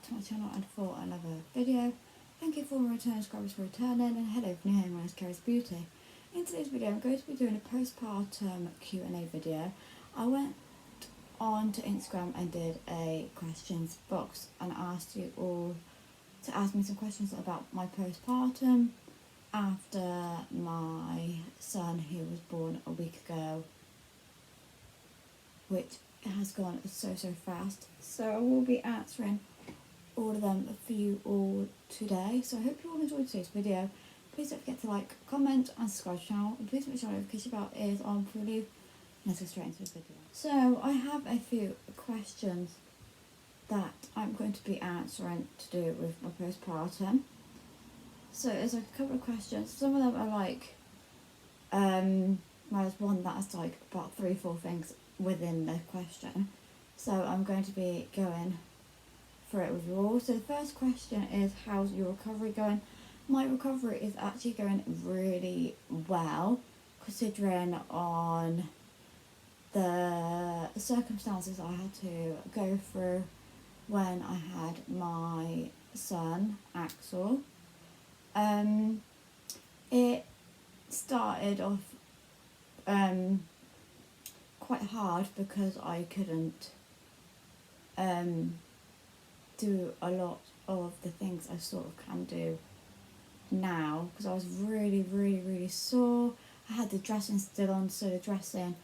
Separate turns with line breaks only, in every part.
to my channel and for another video. Thank you for my return subscribers for returning, and hello from here, my name is Carrie's Beauty. In today's video I'm going to be doing a postpartum Q&A video. I went on to Instagram and did a questions box and asked you all to ask me some questions about my postpartum after my son, who was born a week ago, which has gone so fast. So I will be answering all of them for you all today. So I hope you all enjoyed today's video. Please don't forget to like, comment and subscribe to the channel, and please make sure notification bell is on for you. Let's go straight into the video. So I have a few questions that I'm going to be answering to do with my postpartum. So there's like a couple of questions. Some of them are like there's one that's like about 3-4 things within the question, so I'm going to be going through it with you all. So the first question is, how's your recovery going? My recovery is actually going really well, considering on the circumstances I had to go through when I had my son Axel. It started off quite hard because I couldn't do a lot of the things I sort of can do now, because I was really sore. I had the dressing still on, so the dressing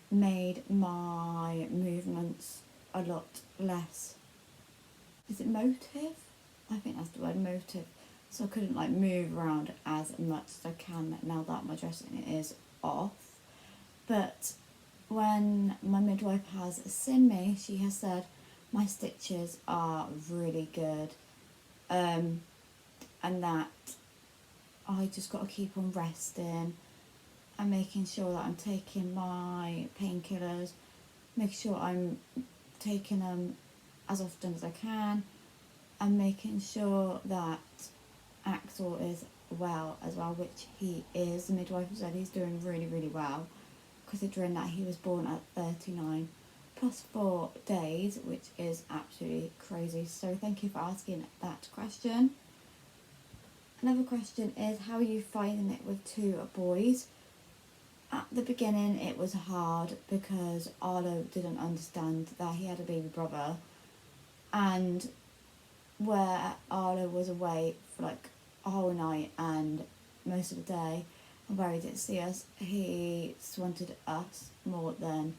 made my movements a lot less, is it motive? I think that's the word, motive. So I couldn't like move around as much as I can now that my dressing is off. But when my midwife has seen me, she has said my stitches are really good, and that I just got to keep on resting and making sure that I'm taking my painkillers, make sure I'm taking them as often as I can, and making sure that Axel is well as well, which he is. The midwife said he's doing really well, considering that he was born at 39 plus 4 days, which is absolutely crazy. So thank you for asking that question. Another question is, how are you finding it with 2 boys? At the beginning it was hard because Arlo didn't understand that he had a baby brother, and where Arlo was away for like a whole night and most of the day, and where he didn't see us, he just wanted us more than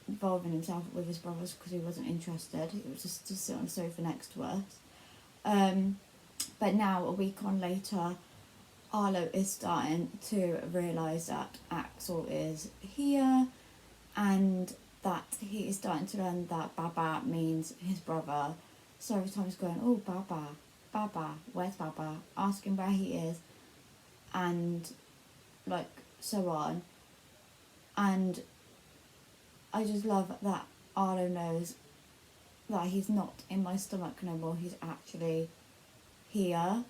involving himself with his brothers, because he wasn't interested. He was just to sit on the sofa next to us. But now, a week on later, Arlo is starting to realise that Axel is here, and that he is starting to learn that Baba means his brother. So every time he's going, oh, Baba, where's Baba? Asking where he is, and like so on. And I just love that Arlo knows that he's not in my stomach no more, he's actually here,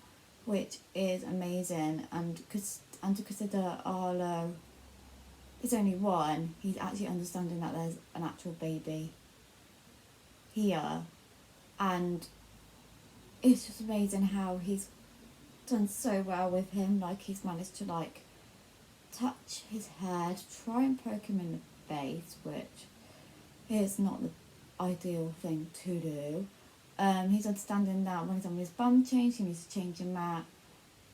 which is amazing. And to consider Arlo is only 1, he's actually understanding that there's an actual baby here. And it's just amazing how he's done so well with him. Like, he's managed to like touch his head, try and poke him in the face, which is not the ideal thing to do. He's understanding that when he's on his bum change, he needs to change him mat.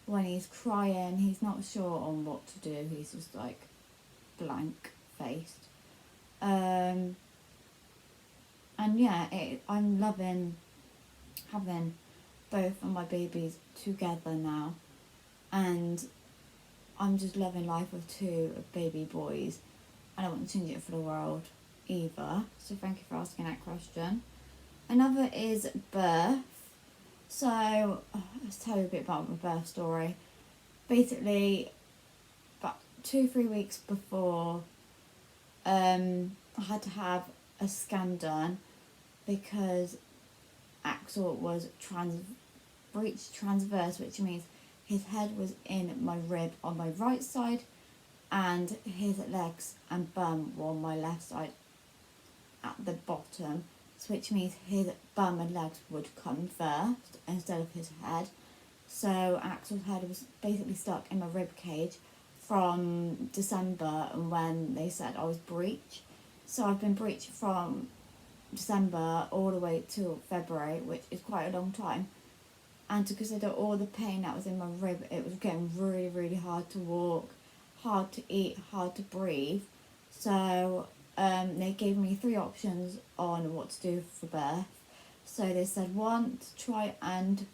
When he's crying, he's not sure on what to do, he's just like blank faced. And yeah, I'm loving having both of my babies together now, and I'm just loving life with 2 baby boys. I don't want to change it for the world either. So thank you for asking that question. Another is birth. So let's tell you a bit about my birth story. Basically, about 2-3 weeks before, I had to have a scan done because Axel was breech transverse, which means his head was in my rib on my right side, and his legs and bum were on my left side at the bottom. so which means his bum and legs would come first instead of his head. So Axel's head was basically stuck in my rib cage from December, and when they said I was breech. So I've been breech from December all the way till February, which is quite a long time. And to consider all the pain that was in my rib, it was getting really, really hard to walk, hard to eat, hard to breathe. So they gave me 3 options on what to do for birth. So they said, 1, to try and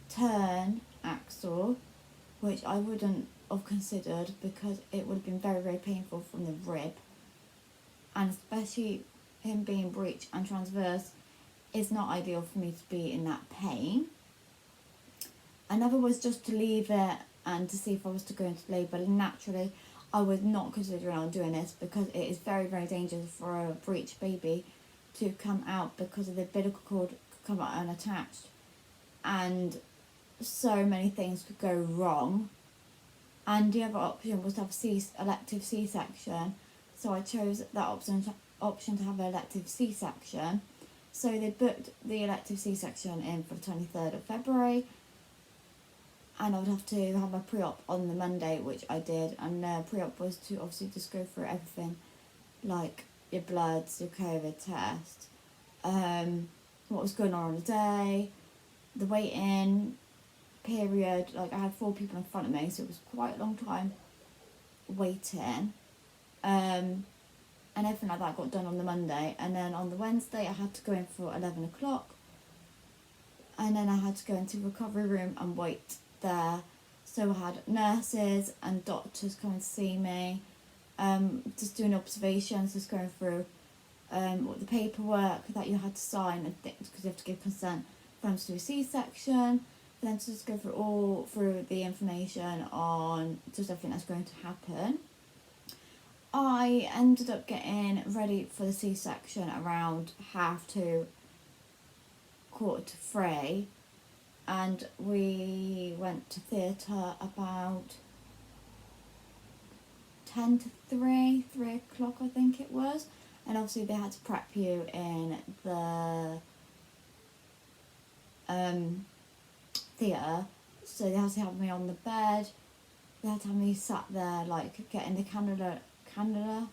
turn Axel, which I wouldn't have considered because it would have been very, very painful from the rib. And especially him being breech and transverse, it's not ideal for me to be in that pain. Another was just to leave it and to see if I was to go into labour. Naturally, I was not considering on doing this because it is very, very dangerous for a breech baby to come out because of the umbilical cord could come out unattached. And so many things could go wrong. And the other option was to have elective C-section. So I chose that option to have an elective C-section. So they booked the elective C-section in for the 23rd of February. And I would have to have my pre-op on the Monday, which I did. And the pre-op was to obviously just go through everything, like your bloods, your COVID test, what was going on the day, the waiting period. Like I had 4 people in front of me, so it was quite a long time waiting. And everything like that got done on the Monday. And then on the Wednesday, I had to go in for 11 o'clock. And then I had to go into the recovery room and wait there. So I had nurses and doctors coming to see me, just doing observations, just going through what the paperwork that you had to sign and things, because you have to give consent for them to do a C-section, then to just go through the information on just everything that's going to happen. I ended up getting ready for the C-section around 2:30, 3:15, and we went to theatre about 10 to 3 o'clock I think it was. And obviously they had to prep you in the theatre, so they had to have me on the bed, they had to have me sat there like getting the cannula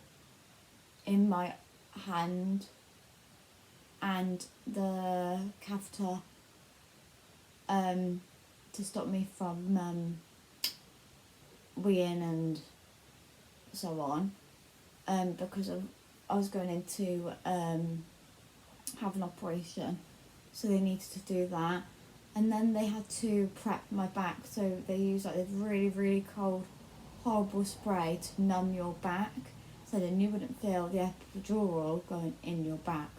in my hand and the catheter to stop me from weeing and so on, because I was going in to have an operation, so they needed to do that. And then they had to prep my back, so they used like this really, really cold, horrible spray to numb your back, so then you wouldn't feel the epidural going in your back.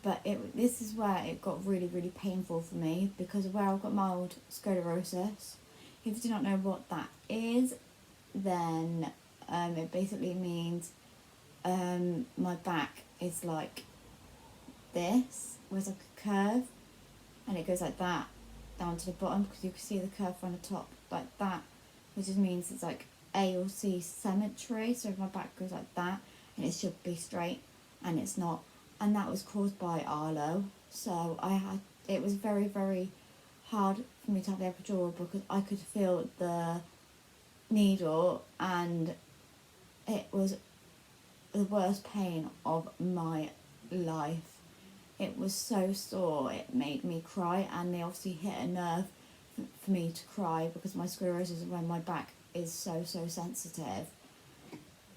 But this is where it got really, really painful for me, because of where I've got mild scoliosis. If you do not know what that is, then it basically means my back is like this, with like a curve, and it goes like that down to the bottom, because you can see the curve from the top like that, which just means it's like A or C symmetry. So if my back goes like that, and it should be straight, and it's not. And that was caused by Arlo. So it was very, very hard for me to have the epidural, because I could feel the needle, and it was the worst pain of my life. It was so sore, it made me cry, and they obviously hit a nerve for me to cry, because my sclerosis is when my back is so sensitive.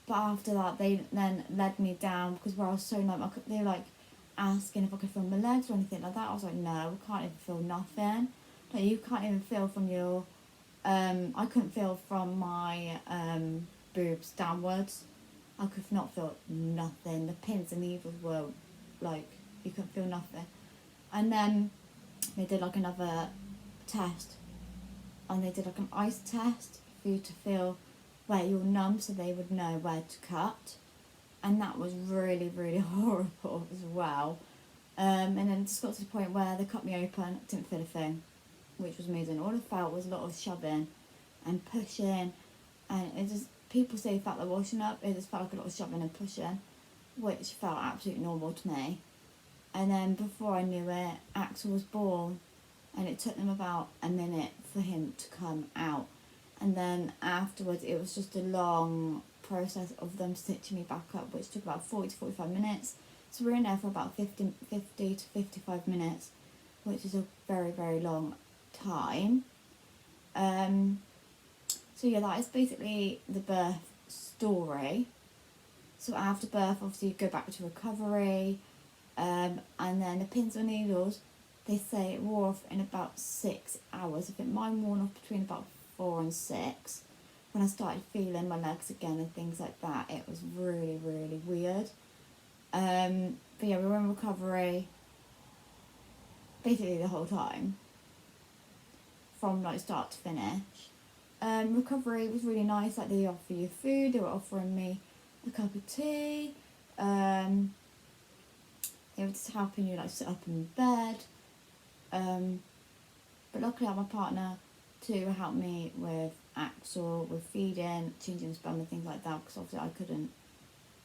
But after that, they then led me down, because where I was so numb, they were like asking if I could feel my legs or anything like that. I was like, no, I can't even feel nothing. Like, you can't even feel from your, I couldn't feel from my boobs downwards. I could not feel nothing. The pins and needles were like, you couldn't feel nothing. And then they did like another test, and they did like an ice test for you to feel where you're numb, so they would know where to cut. And that was really, really horrible as well. And then it just got to the point where they cut me open, didn't feel a thing, which was amazing. All I felt was a lot of shoving and pushing, and it just, people say it felt like washing up, it just felt like a lot of shoving and pushing, which felt absolutely normal to me. And then before I knew it, Axel was born, and it took them about a minute for him to come out. And then afterwards, it was just a long process of them stitching me back up, which took about 40 to 45 minutes. So we were in there for about 50 to 55 minutes, which is a very, very long time. So yeah, that is basically the birth story. So after birth, obviously you go back to recovery, and then the pins or needles, they say it wore off in about 6 hours. I think mine wore off between about 4 and 6. When I started feeling my legs again and things like that, it was really, really weird. But yeah, we were in recovery basically the whole time, from like start to finish. Recovery was really nice. Like, they offer you food. They were offering me a cup of tea. They were just helping you like sit up in bed. But luckily I had my partner to help me with Axel, with feeding, changing his bum and things like that, because obviously I couldn't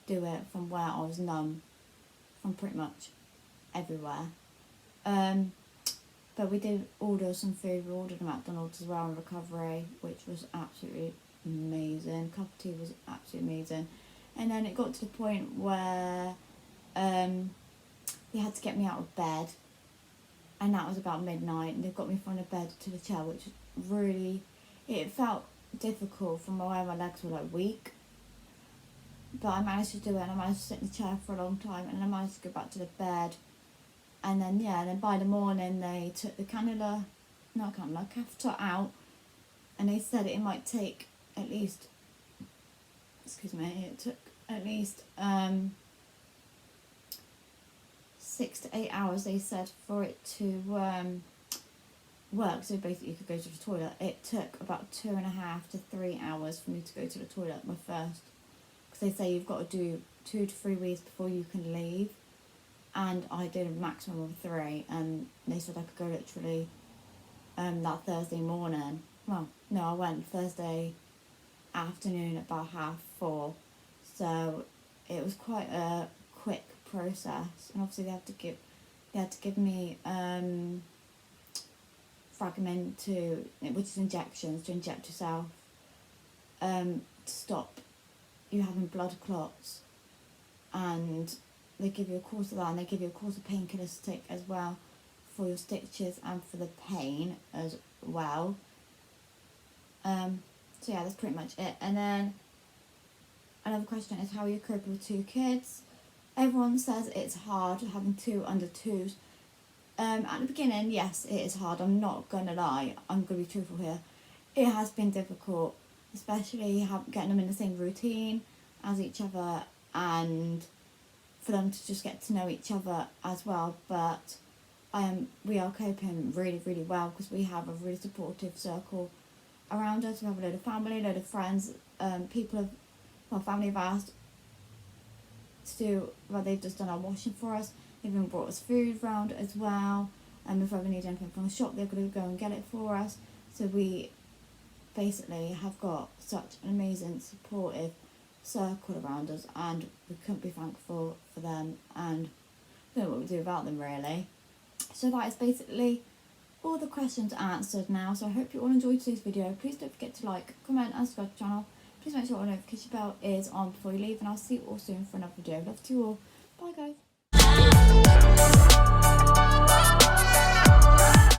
do it from where I was numb from pretty much everywhere. But we did order some food. We ordered a McDonald's as well in recovery, which was absolutely amazing. Cup of tea was absolutely amazing. And then it got to the point where they had to get me out of bed, and that was about midnight, and they got me from the bed to the chair, which really, it felt difficult from where my legs were like weak. But I managed to do it, and I managed to sit in the chair for a long time, and I managed to go back to the bed. And then, yeah, and then by the morning they took the catheter out, and they said it might take at least, it took at least 6 to 8 hours, they said, for it to work. So basically you could go to the toilet. It took about 2.5 to 3 hours for me to go to the toilet, my first, because they say you've got to do 2 to 3 weeks before you can leave. And I did a maximum of 3, and they said I could go literally that Thursday morning. Well, no, I went Thursday afternoon at about 4:30. So it was quite a quick process, and obviously they had to give me fragment to, which is injections to inject yourself, to stop you having blood clots, and they give you a course of that, and they give you a course of painkillers to take as well for your stitches and for the pain as well. So yeah, that's pretty much it. And then another question is, how are you coping with 2 kids? Everyone says it's hard having 2 under 2s. At the beginning, yes, it is hard. I'm not going to lie. I'm going to be truthful here. It has been difficult, especially getting them in the same routine as each other, and for them to just get to know each other as well. But we are coping really, really well, because we have a really supportive circle around us. We have a load of family, a load of friends. Family have asked to do, they've just done our washing for us. They've even brought us food round as well. And if we ever need anything from the shop, they're going to go and get it for us. So we basically have got such an amazing, supportive circle around us, and we couldn't be thankful for them, and I don't know what we do without them, really. So that is basically all the questions answered now. So I hope you all enjoyed today's video. Please don't forget to like, comment and subscribe to the channel. Please make sure the notification bell is on before you leave, and I'll see you all soon for another video. Love to you all. Bye guys.